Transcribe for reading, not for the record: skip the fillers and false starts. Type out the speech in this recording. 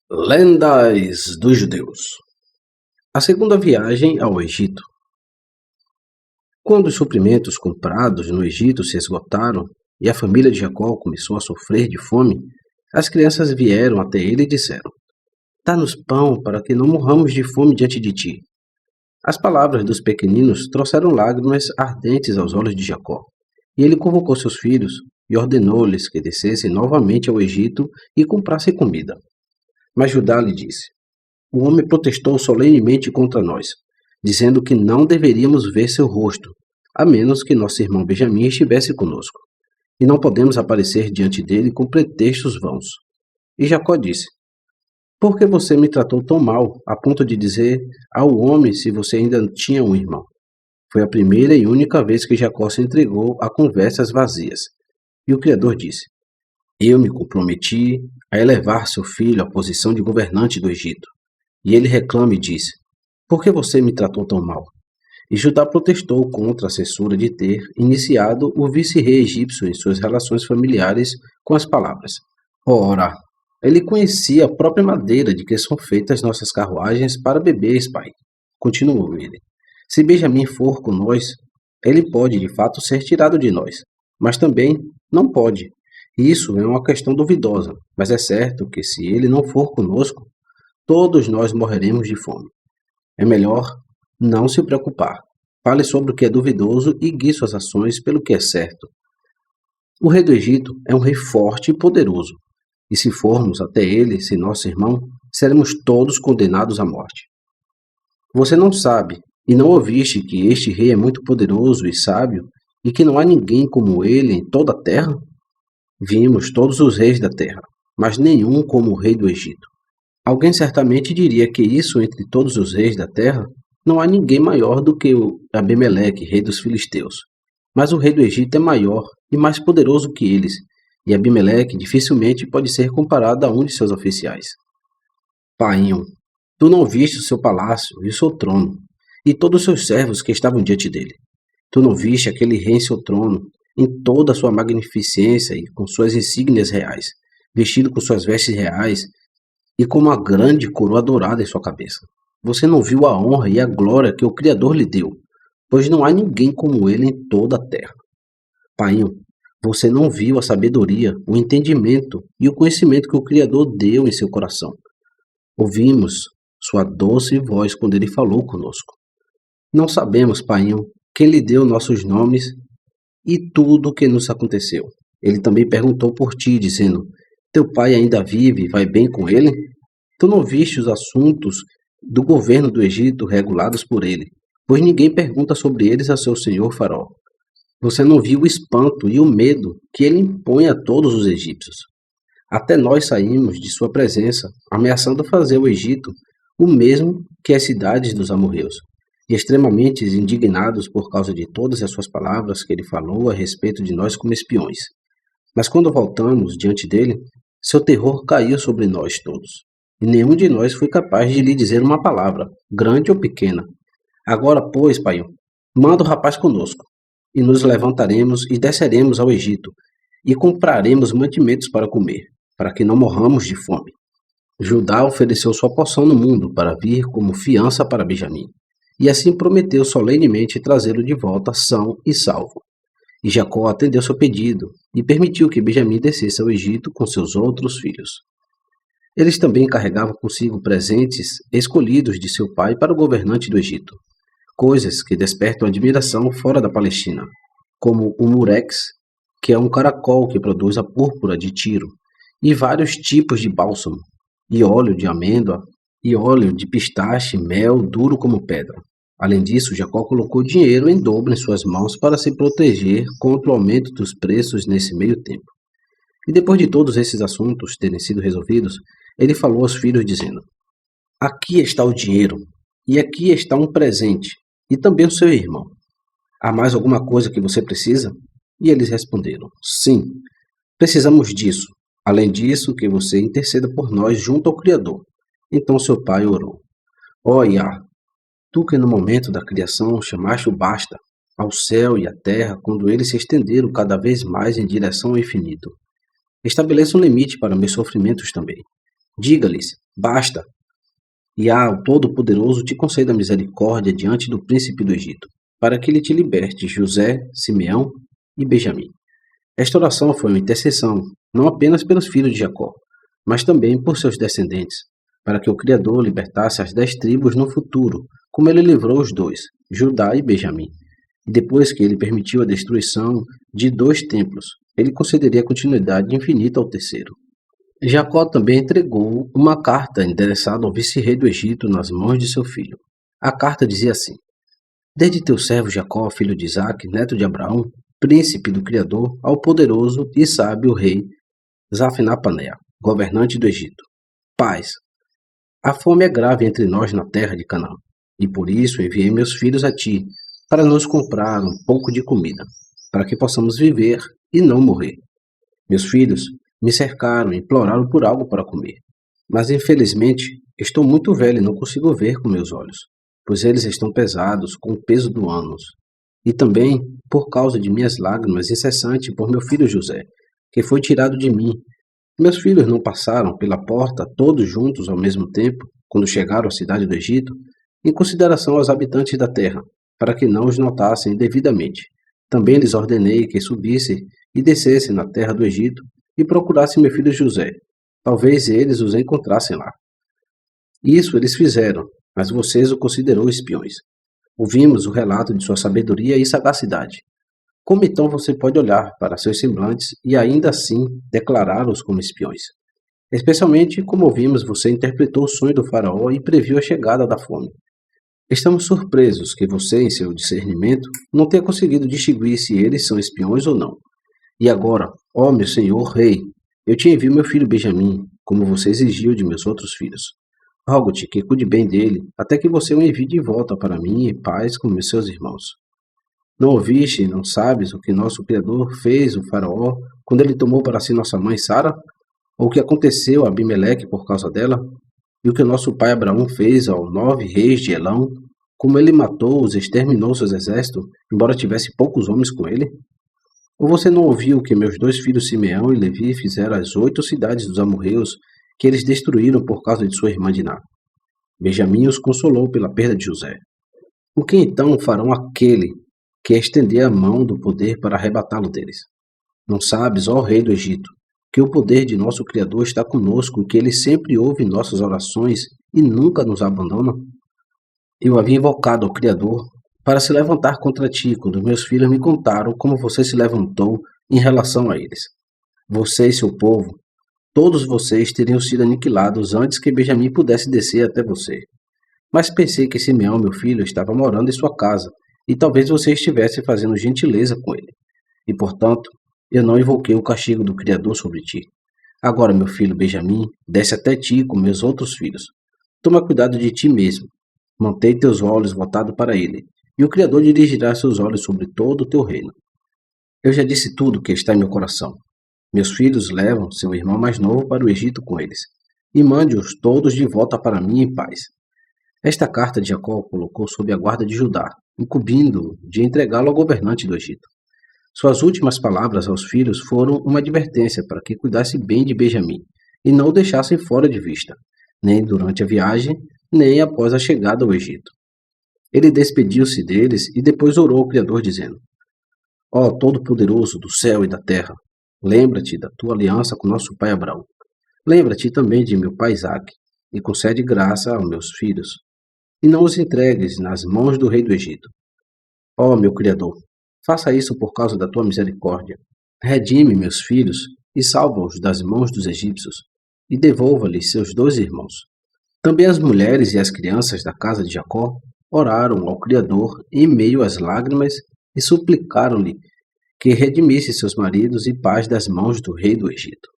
Lendas dos judeus. A segunda viagem ao Egito. Quando os suprimentos comprados no Egito se esgotaram e a família de Jacó começou a sofrer de fome, as crianças vieram até ele e disseram: Dá-nos pão para que não morramos de fome diante de ti. As palavras dos pequeninos trouxeram lágrimas ardentes aos olhos de Jacó, e ele convocou seus filhos e ordenou-lhes que descessem novamente ao Egito e comprassem comida. Mas Judá lhe disse: O homem protestou solenemente contra nós, dizendo que não deveríamos ver seu rosto, a menos que nosso irmão Benjamim estivesse conosco, e não podemos aparecer diante dele com pretextos vãos. E Jacó disse: Por que você me tratou tão mal, a ponto de dizer ao homem se você ainda tinha um irmão? Foi a primeira e única vez que Jacó se entregou a conversas vazias. E o Criador disse: Eu me comprometi a elevar seu filho à posição de governante do Egito. E ele reclama e diz: Por que você me tratou tão mal? E Judá protestou contra a censura de ter iniciado o vice-rei egípcio em suas relações familiares com as palavras: Ora, ele conhecia a própria madeira de que são feitas nossas carruagens para bebês, pai. Continuou ele: Se Benjamim for com nós, ele pode de fato ser tirado de nós, mas também não pode. Isso é uma questão duvidosa, mas é certo que se ele não for conosco, todos nós morreremos de fome. É melhor não se preocupar. Fale sobre o que é duvidoso e guie suas ações pelo que é certo. O rei do Egito é um rei forte e poderoso, e se formos até ele, sem nosso irmão, seremos todos condenados à morte. Você não sabe e não ouviste que este rei é muito poderoso e sábio, e que não há ninguém como ele em toda a terra? Vimos todos os reis da terra, mas nenhum como o rei do Egito. Alguém certamente diria que isso entre todos os reis da terra, não há ninguém maior do que o Abimeleque, rei dos filisteus. Mas o rei do Egito é maior e mais poderoso que eles, e Abimeleque dificilmente pode ser comparado a um de seus oficiais. Painho, tu não viste o seu palácio e o seu trono, e todos os seus servos que estavam diante dele. Tu não viste aquele rei em seu trono, em toda a sua magnificência e com suas insígnias reais, vestido com suas vestes reais e com uma grande coroa dourada em sua cabeça. Você não viu a honra e a glória que o Criador lhe deu, pois não há ninguém como ele em toda a terra. Painho, você não viu a sabedoria, o entendimento e o conhecimento que o Criador deu em seu coração. Ouvimos sua doce voz quando ele falou conosco. Não sabemos, painho, quem lhe deu nossos nomes e tudo o que nos aconteceu. Ele também perguntou por ti, dizendo: Teu pai ainda vive e vai bem com ele? Tu não viste os assuntos do governo do Egito regulados por ele, pois ninguém pergunta sobre eles a seu senhor faraó. Você não viu o espanto e o medo que ele impõe a todos os egípcios. Até nós saímos de sua presença, ameaçando fazer ao Egito o mesmo que as cidades dos amorreus, e extremamente indignados por causa de todas as suas palavras que ele falou a respeito de nós como espiões. Mas quando voltamos diante dele, seu terror caiu sobre nós todos, e nenhum de nós foi capaz de lhe dizer uma palavra, grande ou pequena. Agora, pois, pai, manda o rapaz conosco, e nos levantaremos e desceremos ao Egito, e compraremos mantimentos para comer, para que não morramos de fome. Judá ofereceu sua porção no mundo para vir como fiança para Benjamim, e assim prometeu solenemente trazê-lo de volta são e salvo. E Jacó atendeu seu pedido e permitiu que Benjamim descesse ao Egito com seus outros filhos. Eles também carregavam consigo presentes escolhidos de seu pai para o governante do Egito, coisas que despertam admiração fora da Palestina, como o murex, que é um caracol que produz a púrpura de Tiro, e vários tipos de bálsamo, e óleo de amêndoa, e óleo de pistache, mel duro como pedra. Além disso, Jacó colocou dinheiro em dobro em suas mãos para se proteger contra o aumento dos preços nesse meio tempo. E depois de todos esses assuntos terem sido resolvidos, ele falou aos filhos dizendo: Aqui está o dinheiro, e aqui está um presente, e também o seu irmão. Há mais alguma coisa que você precisa? E eles responderam: Sim, precisamos disso. Além disso, que você interceda por nós junto ao Criador. Então seu pai orou: Ó Iá, tu que no momento da criação chamaste o basta ao céu e à terra, quando eles se estenderam cada vez mais em direção ao infinito. Estabeleça um limite para meus sofrimentos também. Diga-lhes: basta, e ao Todo-Poderoso te conceda misericórdia diante do príncipe do Egito, para que ele te liberte José, Simeão e Benjamim. Esta oração foi uma intercessão, não apenas pelos filhos de Jacó, mas também por seus descendentes, para que o Criador libertasse as 10 tribos no futuro, como ele livrou os dois, Judá e Benjamim. E depois que ele permitiu a destruição de 2 templos, ele concederia continuidade infinita ao terceiro. Jacó também entregou uma carta endereçada ao vice-rei do Egito nas mãos de seu filho. A carta dizia assim: desde teu servo Jacó, filho de Isaque, neto de Abraão, príncipe do Criador, ao poderoso e sábio rei Zafinapaneia, governante do Egito. Paz. A fome é grave entre nós na terra de Canaã, e por isso enviei meus filhos a ti, para nos comprar um pouco de comida, para que possamos viver e não morrer. Meus filhos me cercaram e imploraram por algo para comer, mas infelizmente estou muito velho e não consigo ver com meus olhos, pois eles estão pesados com o peso do ânus, e também por causa de minhas lágrimas incessantes por meu filho José, que foi tirado de mim. Meus filhos não passaram pela porta todos juntos ao mesmo tempo, quando chegaram à cidade do Egito, em consideração aos habitantes da terra, para que não os notassem devidamente. Também lhes ordenei que subissem e descessem na terra do Egito e procurassem meu filho José. Talvez eles os encontrassem lá. Isso eles fizeram, mas vocês o considerou espiões. Ouvimos o relato de sua sabedoria e sagacidade. Como então você pode olhar para seus semblantes e ainda assim declará-los como espiões? Especialmente como ouvimos, você interpretou o sonho do faraó e previu a chegada da fome. Estamos surpresos que você, em seu discernimento, não tenha conseguido distinguir se eles são espiões ou não. E agora, ó meu senhor rei, eu te envio meu filho Benjamim, como você exigiu de meus outros filhos. Rogo-te que cuide bem dele, até que você o envie de volta para mim em paz com meus seus irmãos. Não ouviste e não sabes o que nosso Criador fez o faraó quando ele tomou para si nossa mãe Sara? Ou o que aconteceu a Abimeleque por causa dela? E o que nosso pai Abraão fez aos 9 reis de Elão? Como ele matou-os e exterminou seus exércitos, embora tivesse poucos homens com ele? Ou você não ouviu o que meus 2 filhos Simeão e Levi fizeram às 8 cidades dos amorreus, que eles destruíram por causa de sua irmã Diná? Benjamim os consolou pela perda de José. O que então farão aquele que estender a mão do poder para arrebatá-lo deles? Não sabes, ó rei do Egito, que o poder de nosso Criador está conosco, que ele sempre ouve nossas orações e nunca nos abandona? Eu havia invocado ao Criador para se levantar contra ti, quando meus filhos me contaram como você se levantou em relação a eles. Você e seu povo, todos vocês teriam sido aniquilados antes que Benjamim pudesse descer até você. Mas pensei que Simeão, meu filho, estava morando em sua casa, e talvez você estivesse fazendo gentileza com ele. E, portanto, eu não invoquei o castigo do Criador sobre ti. Agora, meu filho Benjamim, desce até ti com meus outros filhos. Toma cuidado de ti mesmo. Mantém teus olhos voltados para ele, e o Criador dirigirá seus olhos sobre todo o teu reino. Eu já disse tudo que está em meu coração. Meus filhos levam seu irmão mais novo para o Egito com eles, e mande-os todos de volta para mim em paz. Esta carta de Jacó colocou sob a guarda de Judá, incumbindo-o de entregá-lo ao governante do Egito. Suas últimas palavras aos filhos foram uma advertência para que cuidasse bem de Benjamim, e não o deixassem fora de vista, nem durante a viagem, nem após a chegada ao Egito. Ele despediu-se deles e depois orou ao Criador, dizendo: Ó Todo-Poderoso do céu e da terra, lembra-te da tua aliança com nosso pai Abraão. Lembra-te também de meu pai Isaque, e concede graça aos meus filhos, e não os entregues nas mãos do rei do Egito. Ó meu Criador, faça isso por causa da tua misericórdia. Redime meus filhos e salva-os das mãos dos egípcios, e devolva-lhes seus 2 irmãos. Também as mulheres e as crianças da casa de Jacó oraram ao Criador em meio às lágrimas e suplicaram-lhe que redimisse seus maridos e pais das mãos do rei do Egito.